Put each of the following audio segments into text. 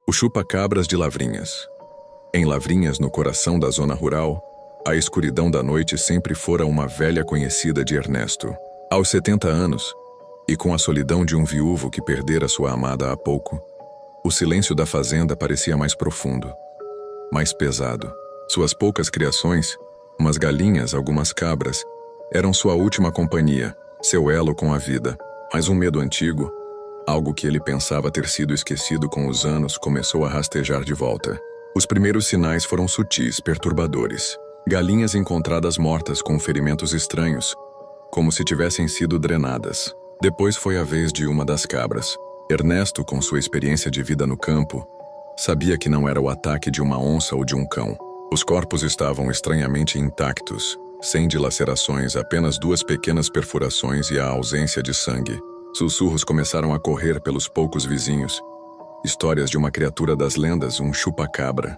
O chupa-cabras de Lavrinhas. Em Lavrinhas, no coração da zona rural, a escuridão da noite sempre fora uma velha conhecida de Ernesto. Aos 70 anos, e com a solidão de um viúvo que perdera sua amada há pouco, o silêncio da fazenda parecia mais profundo, mais pesado. Suas poucas criações, umas galinhas, algumas cabras, eram sua última companhia, seu elo com a vida. Mas um medo antigo, algo que ele pensava ter sido esquecido com os anos, começou a rastejar de volta. Os primeiros sinais foram sutis, perturbadores. Galinhas encontradas mortas com ferimentos estranhos, como se tivessem sido drenadas. Depois foi a vez de uma das cabras. Ernesto, com sua experiência de vida no campo, sabia que não era o ataque de uma onça ou de um cão. Os corpos estavam estranhamente intactos, sem dilacerações, apenas 2 pequenas perfurações e a ausência de sangue. Sussurros começaram a correr pelos poucos vizinhos. Histórias de uma criatura das lendas, um chupa-cabra.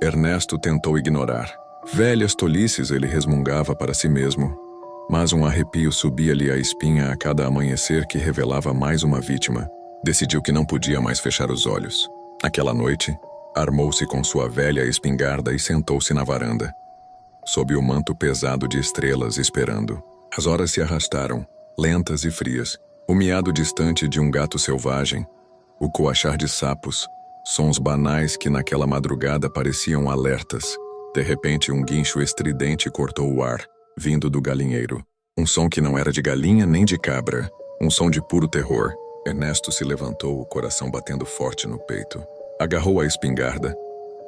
Ernesto tentou ignorar. Velhas tolices, ele resmungava para si mesmo. Mas um arrepio subia-lhe a espinha a cada amanhecer que revelava mais uma vítima. Decidiu que não podia mais fechar os olhos. Aquela noite, armou-se com sua velha espingarda e sentou-se na varanda, sob o manto pesado de estrelas, esperando. As horas se arrastaram, lentas e frias. O miado distante de um gato selvagem, o coachar de sapos, sons banais que naquela madrugada pareciam alertas. De repente, um guincho estridente cortou o ar, vindo do galinheiro. Um som que não era de galinha nem de cabra, um som de puro terror. Ernesto se levantou, o coração batendo forte no peito. Agarrou a espingarda,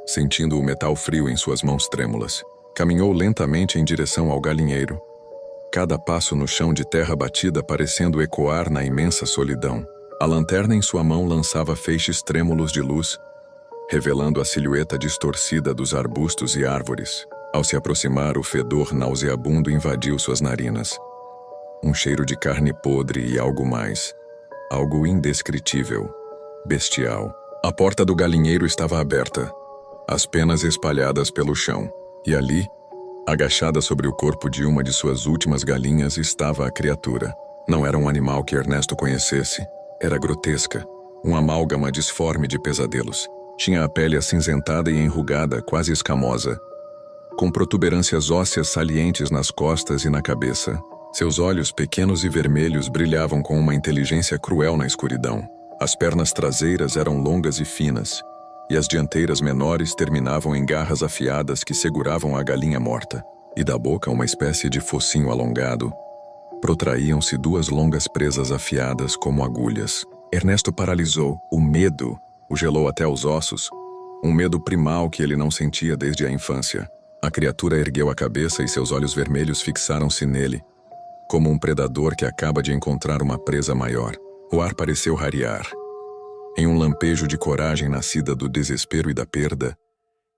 sentindo o metal frio em suas mãos trêmulas. Caminhou lentamente em direção ao galinheiro, cada passo no chão de terra batida parecendo ecoar na imensa solidão. A lanterna em sua mão lançava feixes trêmulos de luz, revelando a silhueta distorcida dos arbustos e árvores. Ao se aproximar, o fedor nauseabundo invadiu suas narinas. Um cheiro de carne podre e algo mais. Algo indescritível, bestial. A porta do galinheiro estava aberta, as penas espalhadas pelo chão. E ali, agachada sobre o corpo de uma de suas últimas galinhas, estava a criatura. Não era um animal que Ernesto conhecesse. Era grotesca, um amálgama disforme de pesadelos. Tinha a pele acinzentada e enrugada, quase escamosa, com protuberâncias ósseas salientes nas costas e na cabeça. Seus olhos pequenos e vermelhos brilhavam com uma inteligência cruel na escuridão. As pernas traseiras eram longas e finas, e as dianteiras menores terminavam em garras afiadas que seguravam a galinha morta. E da boca, uma espécie de focinho alongado, protraíam-se 2 longas presas afiadas como agulhas. Ernesto paralisou. O medo o gelou até os ossos, um medo primal que ele não sentia desde a infância. A criatura ergueu a cabeça e seus olhos vermelhos fixaram-se nele, como um predador que acaba de encontrar uma presa maior. O ar pareceu rarear. Em um lampejo de coragem nascida do desespero e da perda,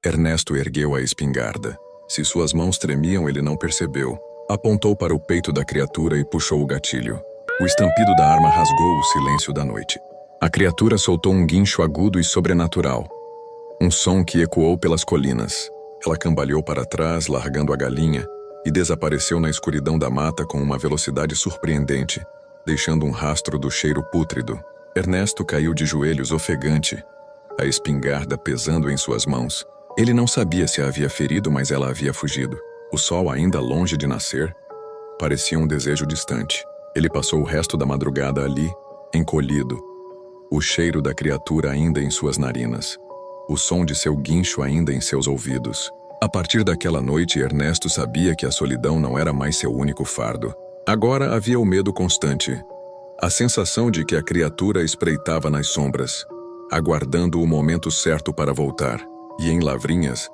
Ernesto ergueu a espingarda. Se suas mãos tremiam, ele não percebeu. Apontou para o peito da criatura e puxou o gatilho. O estampido da arma rasgou o silêncio da noite. A criatura soltou um guincho agudo e sobrenatural, um som que ecoou pelas colinas. Ela cambaleou para trás, largando a galinha, e desapareceu na escuridão da mata com uma velocidade surpreendente, deixando um rastro do cheiro pútrido. Ernesto caiu de joelhos ofegante, a espingarda pesando em suas mãos. Ele não sabia se a havia ferido, mas ela havia fugido. O sol, ainda longe de nascer, parecia um desejo distante. Ele passou o resto da madrugada ali, encolhido, o cheiro da criatura ainda em suas narinas, o som de seu guincho ainda em seus ouvidos. A partir daquela noite, Ernesto sabia que a solidão não era mais seu único fardo. Agora havia o medo constante, a sensação de que a criatura espreitava nas sombras, aguardando o momento certo para voltar. E em Lavrinhas,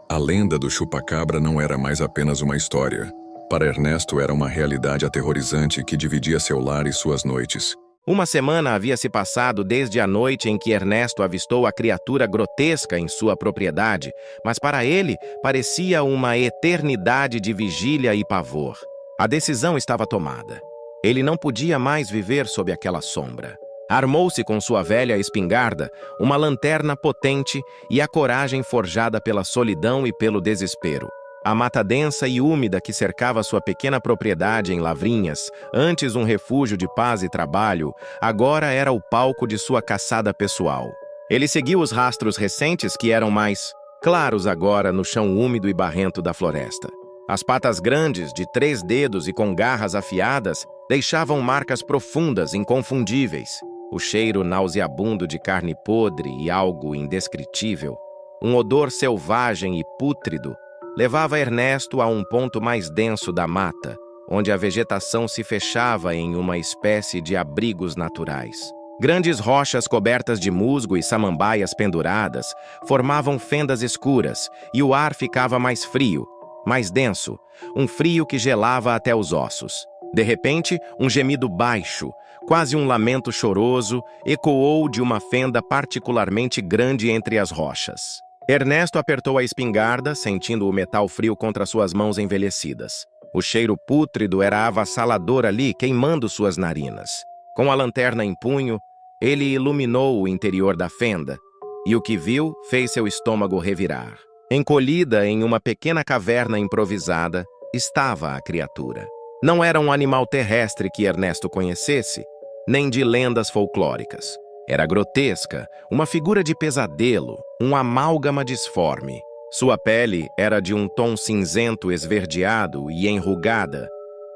a lenda do chupa-cabra não era mais apenas uma história. Para Ernesto era uma realidade aterrorizante que dividia seu lar e suas noites. Uma semana havia se passado desde a noite em que Ernesto avistou a criatura grotesca em sua propriedade, mas para ele parecia uma eternidade de vigília e pavor. A decisão estava tomada. Ele não podia mais viver sob aquela sombra. Armou-se com sua velha espingarda, uma lanterna potente e a coragem forjada pela solidão e pelo desespero. A mata densa e úmida que cercava sua pequena propriedade em Lavrinhas, antes um refúgio de paz e trabalho, agora era o palco de sua caçada pessoal. Ele seguiu os rastros recentes que eram mais claros agora no chão úmido e barrento da floresta. As patas grandes, de 3 dedos e com garras afiadas, deixavam marcas profundas, inconfundíveis. O cheiro nauseabundo de carne podre e algo indescritível, um odor selvagem e pútrido, levava Ernesto a um ponto mais denso da mata, onde a vegetação se fechava em uma espécie de abrigos naturais. Grandes rochas cobertas de musgo e samambaias penduradas formavam fendas escuras e o ar ficava mais frio, mais denso, um frio que gelava até os ossos. De repente, um gemido baixo, quase um lamento choroso, ecoou de uma fenda particularmente grande entre as rochas. Ernesto apertou a espingarda, sentindo o metal frio contra suas mãos envelhecidas. O cheiro pútrido era avassalador ali, queimando suas narinas. Com a lanterna em punho, ele iluminou o interior da fenda, e o que viu fez seu estômago revirar. Encolhida em uma pequena caverna improvisada, estava a criatura. Não era um animal terrestre que Ernesto conhecesse, nem de lendas folclóricas. Era grotesca, uma figura de pesadelo, um amálgama disforme. Sua pele era de um tom cinzento esverdeado e enrugada,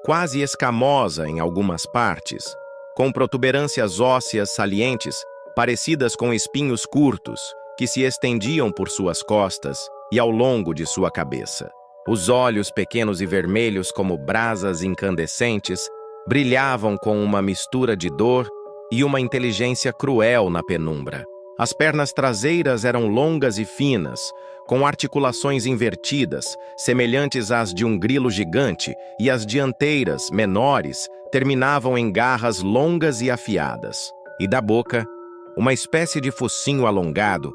quase escamosa em algumas partes, com protuberâncias ósseas salientes, parecidas com espinhos curtos, que se estendiam por suas costas e ao longo de sua cabeça. Os olhos pequenos e vermelhos como brasas incandescentes brilhavam com uma mistura de dor e uma inteligência cruel na penumbra. As pernas traseiras eram longas e finas, com articulações invertidas, semelhantes às de um grilo gigante, e as dianteiras, menores, terminavam em garras longas e afiadas. E da boca, uma espécie de focinho alongado,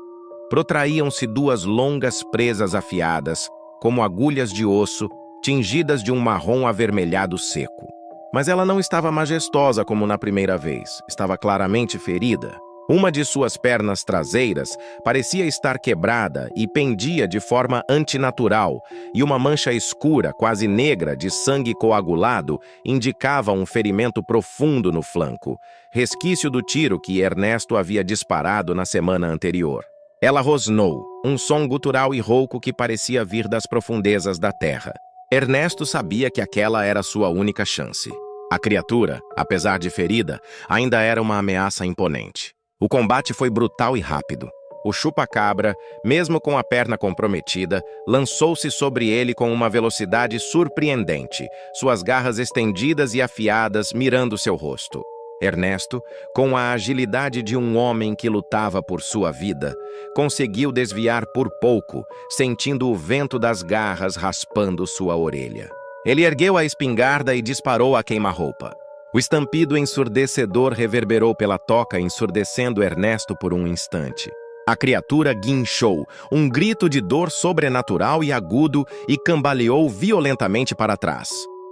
protraíam-se 2 longas presas afiadas, como agulhas de osso, tingidas de um marrom avermelhado seco. Mas ela não estava majestosa como na primeira vez, estava claramente ferida. Uma de suas pernas traseiras parecia estar quebrada e pendia de forma antinatural, e uma mancha escura, quase negra, de sangue coagulado, indicava um ferimento profundo no flanco, resquício do tiro que Ernesto havia disparado na semana anterior. Ela rosnou, um som gutural e rouco que parecia vir das profundezas da terra. Ernesto sabia que aquela era sua única chance. A criatura, apesar de ferida, ainda era uma ameaça imponente. O combate foi brutal e rápido. O chupa-cabra, mesmo com a perna comprometida, lançou-se sobre ele com uma velocidade surpreendente, suas garras estendidas e afiadas mirando seu rosto. Ernesto, com a agilidade de um homem que lutava por sua vida, conseguiu desviar por pouco, sentindo o vento das garras raspando sua orelha. Ele ergueu a espingarda e disparou a queima-roupa. O estampido ensurdecedor reverberou pela toca, ensurdecendo Ernesto por um instante. A criatura guinchou, um grito de dor sobrenatural e agudo, e cambaleou violentamente para trás.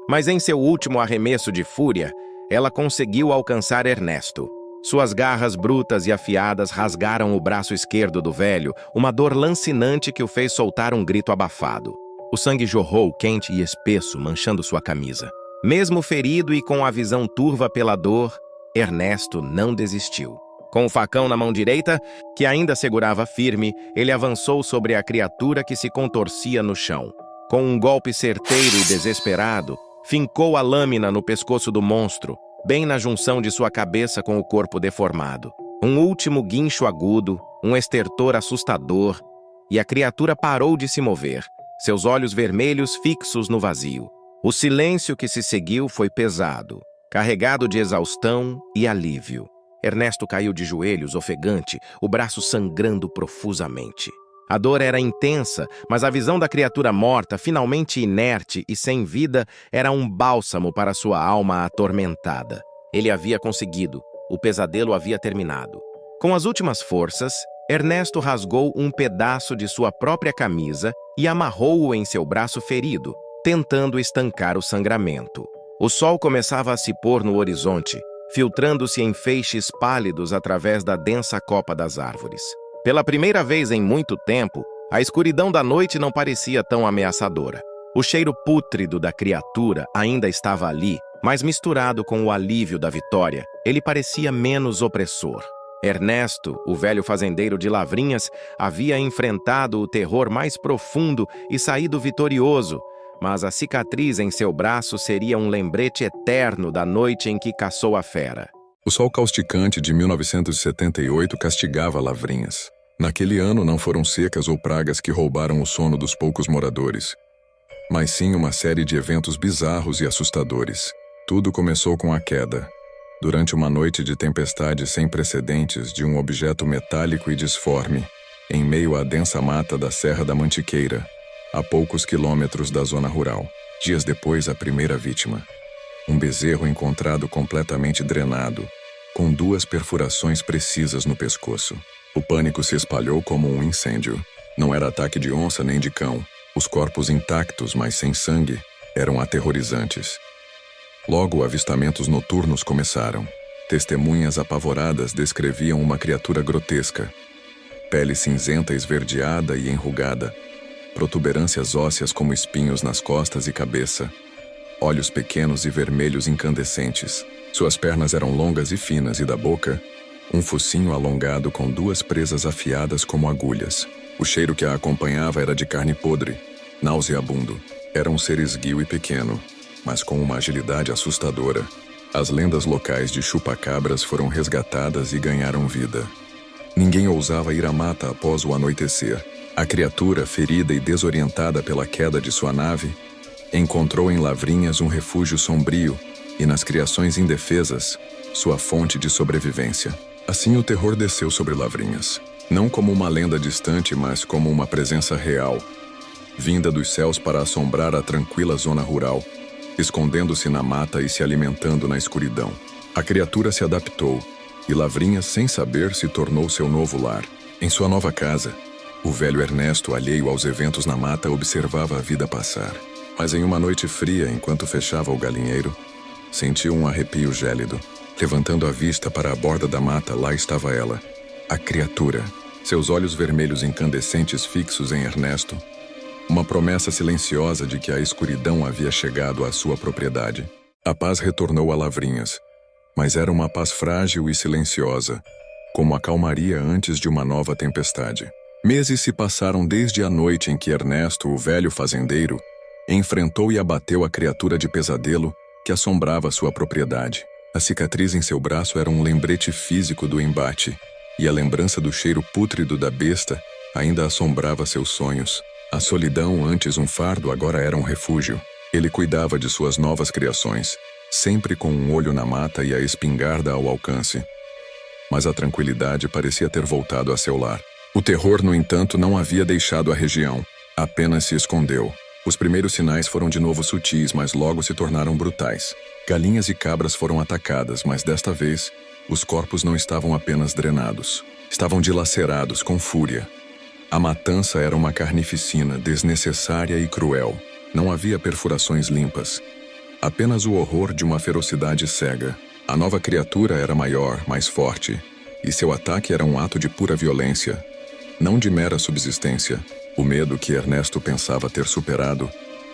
Mas em seu último arremesso de fúria, ela conseguiu alcançar Ernesto. Suas garras brutas e afiadas rasgaram o braço esquerdo do velho, uma dor lancinante que o fez soltar um grito abafado. O sangue jorrou quente e espesso, manchando sua camisa. Mesmo ferido e com a visão turva pela dor, Ernesto não desistiu. Com o facão na mão direita, que ainda segurava firme, ele avançou sobre a criatura que se contorcia no chão. Com um golpe certeiro e desesperado, fincou a lâmina no pescoço do monstro, bem na junção de sua cabeça com o corpo deformado. Um último guincho agudo, um estertor assustador, e a criatura parou de se mover, seus olhos vermelhos fixos no vazio. O silêncio que se seguiu foi pesado, carregado de exaustão e alívio. Ernesto caiu de joelhos, ofegante, o braço sangrando profusamente. A dor era intensa, mas a visão da criatura morta, finalmente inerte e sem vida, era um bálsamo para sua alma atormentada. Ele havia conseguido, o pesadelo havia terminado. Com as últimas forças, Ernesto rasgou um pedaço de sua própria camisa e amarrou-o em seu braço ferido, tentando estancar o sangramento. O sol começava a se pôr no horizonte, filtrando-se em feixes pálidos através da densa copa das árvores. Pela primeira vez em muito tempo, a escuridão da noite não parecia tão ameaçadora. O cheiro pútrido da criatura ainda estava ali, mas misturado com o alívio da vitória, ele parecia menos opressor. Ernesto, o velho fazendeiro de Lavrinhas, havia enfrentado o terror mais profundo e saído vitorioso, mas a cicatriz em seu braço seria um lembrete eterno da noite em que caçou a fera. O sol causticante de 1978 castigava Lavrinhas. Naquele ano não foram secas ou pragas que roubaram o sono dos poucos moradores, mas sim uma série de eventos bizarros e assustadores. Tudo começou com a queda, durante uma noite de tempestade sem precedentes, de um objeto metálico e disforme, em meio à densa mata da Serra da Mantiqueira, a poucos quilômetros da zona rural. Dias depois, a primeira vítima. Um bezerro encontrado completamente drenado, com 2 perfurações precisas no pescoço. O pânico se espalhou como um incêndio. Não era ataque de onça nem de cão. Os corpos intactos, mas sem sangue, eram aterrorizantes. Logo, avistamentos noturnos começaram. Testemunhas apavoradas descreviam uma criatura grotesca. Pele cinzenta esverdeada e enrugada, protuberâncias ósseas como espinhos nas costas e cabeça, olhos pequenos e vermelhos incandescentes. Suas pernas eram longas e finas e da boca, um focinho alongado com 2 presas afiadas como agulhas. O cheiro que a acompanhava era de carne podre, nauseabundo. Era um ser esguio e pequeno, mas com uma agilidade assustadora. As lendas locais de chupa-cabras foram resgatadas e ganharam vida. Ninguém ousava ir à mata após o anoitecer. A criatura, ferida e desorientada pela queda de sua nave, encontrou em Lavrinhas um refúgio sombrio e nas criações indefesas, sua fonte de sobrevivência. Assim o terror desceu sobre Lavrinhas, não como uma lenda distante, mas como uma presença real, vinda dos céus para assombrar a tranquila zona rural, escondendo-se na mata e se alimentando na escuridão. A criatura se adaptou, e Lavrinhas, sem saber, se tornou seu novo lar. Em sua nova casa, o velho Ernesto, alheio aos eventos na mata, observava a vida passar. Mas em uma noite fria, enquanto fechava o galinheiro, sentiu um arrepio gélido. Levantando a vista para a borda da mata, lá estava ela, a criatura. Seus olhos vermelhos incandescentes fixos em Ernesto. Uma promessa silenciosa de que a escuridão havia chegado à sua propriedade. A paz retornou a Lavrinhas, mas era uma paz frágil e silenciosa, como a calmaria antes de uma nova tempestade. Meses se passaram desde a noite em que Ernesto, o velho fazendeiro, enfrentou e abateu a criatura de pesadelo que assombrava sua propriedade. A cicatriz em seu braço era um lembrete físico do embate, e a lembrança do cheiro pútrido da besta ainda assombrava seus sonhos. A solidão, antes um fardo, agora era um refúgio. Ele cuidava de suas novas criações, sempre com um olho na mata e a espingarda ao alcance. Mas a tranquilidade parecia ter voltado a seu lar. O terror, no entanto, não havia deixado a região. Apenas se escondeu. Os primeiros sinais foram de novo sutis, mas logo se tornaram brutais. Galinhas e cabras foram atacadas, mas desta vez, os corpos não estavam apenas drenados. Estavam dilacerados com fúria. A matança era uma carnificina desnecessária e cruel. Não havia perfurações limpas. Apenas o horror de uma ferocidade cega. A nova criatura era maior, mais forte, e seu ataque era um ato de pura violência, não de mera subsistência. O medo que Ernesto pensava ter superado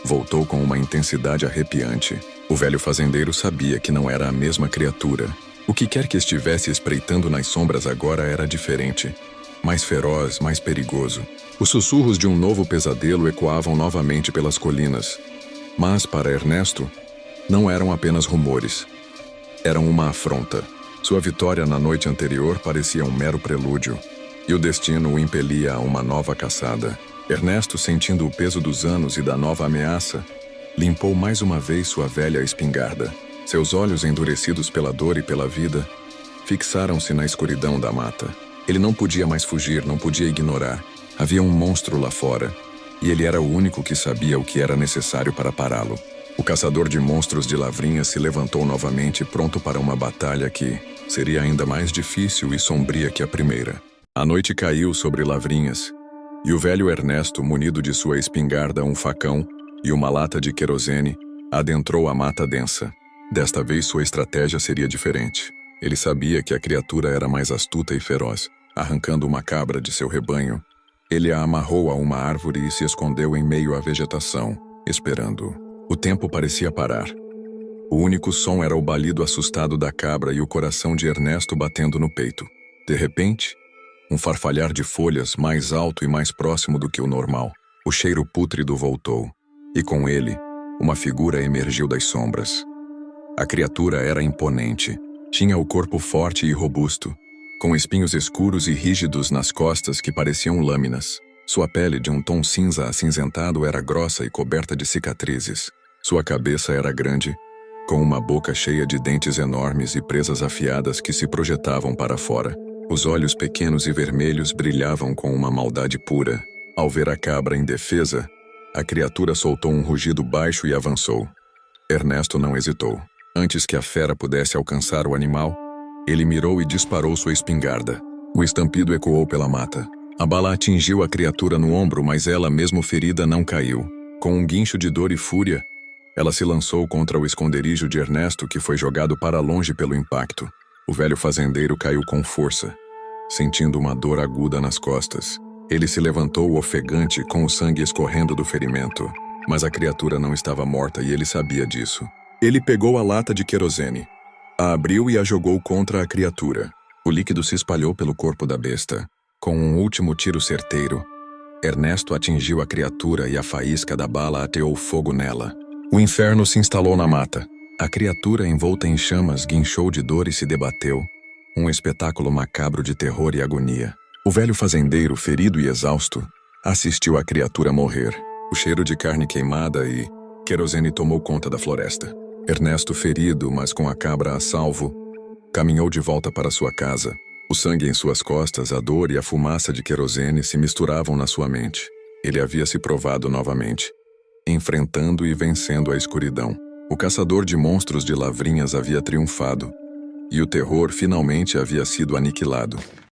voltou com uma intensidade arrepiante. O velho fazendeiro sabia que não era a mesma criatura. O que quer que estivesse espreitando nas sombras agora era diferente, mais feroz, mais perigoso. Os sussurros de um novo pesadelo ecoavam novamente pelas colinas. Mas, para Ernesto, não eram apenas rumores. Eram uma afronta. Sua vitória na noite anterior parecia um mero prelúdio, e o destino o impelia a uma nova caçada. Ernesto, sentindo o peso dos anos e da nova ameaça, limpou mais uma vez sua velha espingarda. Seus olhos, endurecidos pela dor e pela vida, fixaram-se na escuridão da mata. Ele não podia mais fugir, não podia ignorar. Havia um monstro lá fora, e ele era o único que sabia o que era necessário para pará-lo. O caçador de monstros de Lavrinhas se levantou novamente, pronto para uma batalha que seria ainda mais difícil e sombria que a primeira. A noite caiu sobre Lavrinhas, e o velho Ernesto, munido de sua espingarda, um facão e uma lata de querosene, adentrou a mata densa. Desta vez sua estratégia seria diferente. Ele sabia que a criatura era mais astuta e feroz. Arrancando uma cabra de seu rebanho, ele a amarrou a uma árvore e se escondeu em meio à vegetação, esperando. O tempo parecia parar. O único som era o balido assustado da cabra e o coração de Ernesto batendo no peito. De repente, um farfalhar de folhas mais alto e mais próximo do que o normal. O cheiro pútrido voltou, e com ele, uma figura emergiu das sombras. A criatura era imponente. Tinha o corpo forte e robusto, com espinhos escuros e rígidos nas costas que pareciam lâminas. Sua pele, de um tom cinza acinzentado, era grossa e coberta de cicatrizes. Sua cabeça era grande, com uma boca cheia de dentes enormes e presas afiadas que se projetavam para fora. Os olhos pequenos e vermelhos brilhavam com uma maldade pura. Ao ver a cabra indefesa, a criatura soltou um rugido baixo e avançou. Ernesto não hesitou. Antes que a fera pudesse alcançar o animal, ele mirou e disparou sua espingarda. O estampido ecoou pela mata. A bala atingiu a criatura no ombro, mas ela, mesmo ferida, não caiu. Com um guincho de dor e fúria, ela se lançou contra o esconderijo de Ernesto, que foi jogado para longe pelo impacto. O velho fazendeiro caiu com força, sentindo uma dor aguda nas costas. Ele se levantou ofegante, com o sangue escorrendo do ferimento. Mas a criatura não estava morta e ele sabia disso. Ele pegou a lata de querosene, a abriu e a jogou contra a criatura. O líquido se espalhou pelo corpo da besta. Com um último tiro certeiro, Ernesto atingiu a criatura e a faísca da bala ateou fogo nela. O inferno se instalou na mata. A criatura, envolta em chamas, guinchou de dor e se debateu. Um espetáculo macabro de terror e agonia. O velho fazendeiro, ferido e exausto, assistiu a criatura morrer. O cheiro de carne queimada e querosene tomou conta da floresta. Ernesto, ferido, mas com a cabra a salvo, caminhou de volta para sua casa. O sangue em suas costas, a dor e a fumaça de querosene se misturavam na sua mente. Ele havia se provado novamente, enfrentando e vencendo a escuridão. O caçador de monstros de Lavrinhas havia triunfado, e o terror finalmente havia sido aniquilado.